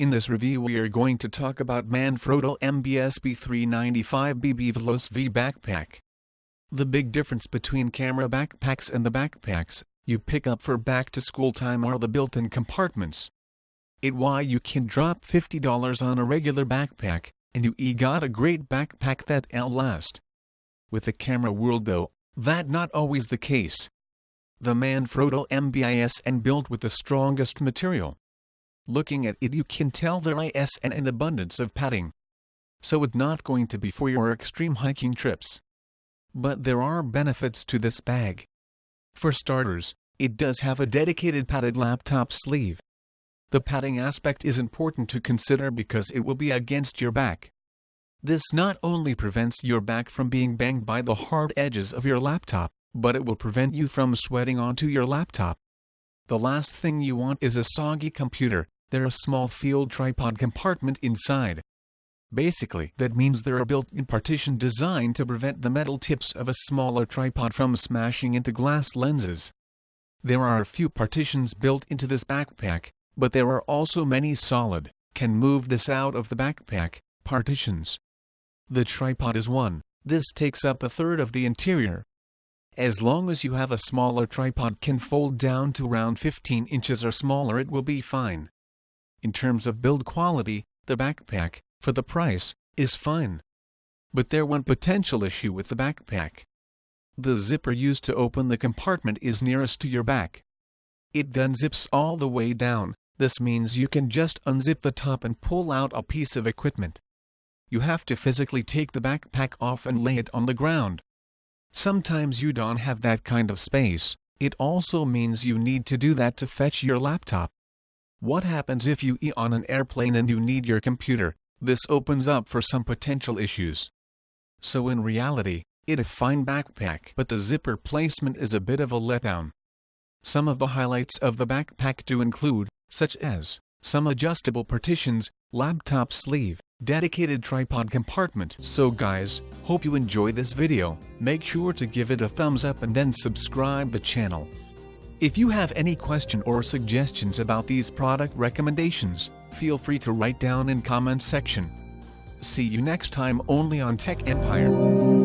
In this review we are going to talk about Manfrotto MBSB 395BB Veloce V backpack. The big difference between camera backpacks and the backpacks you pick up for back-to-school time are the built-in compartments. Why you can drop $50 on a regular backpack, and you got a great backpack that'll last. With the camera world though, that not always the case. The Manfrotto MBIS and built with the strongest material. Looking at it you can tell there is an abundance of padding. So it's not going to be for your extreme hiking trips. But there are benefits to this bag. For starters, it does have a dedicated padded laptop sleeve. The padding aspect is important to consider because it will be against your back. This not only prevents your back from being banged by the hard edges of your laptop, but it will prevent you from sweating onto your laptop. The last thing you want is a soggy computer. There's a small field tripod compartment inside. Basically, that means there are built-in partitions designed to prevent the metal tips of a smaller tripod from smashing into glass lenses. There are a few partitions built into this backpack, but there are also many solid, can move this out of the backpack, partitions. The tripod is one. This takes up a third of the interior. As long as you have a smaller tripod can fold down to around 15 inches or smaller, it will be fine. In terms of build quality, the backpack, for the price, is fine. But there's one potential issue with the backpack. The zipper used to open the compartment is nearest to your back. It then zips all the way down. This means you can just unzip the top and pull out a piece of equipment. You have to physically take the backpack off and lay it on the ground. Sometimes you don't have that kind of space. It also means you need to do that to fetch your laptop. What happens if you are on an airplane and you need your computer? This opens up for some potential issues. So in reality, it's a fine backpack, but the zipper placement is a bit of a letdown. Some of the highlights of the backpack do include, such as, some adjustable partitions, laptop sleeve, dedicated tripod compartment. So guys, hope you enjoy this video. Make sure to give it a thumbs up and then subscribe the channel. If you have any question or suggestions about these product recommendations, feel free to write down in comment section. See you next time only on Tech Empire.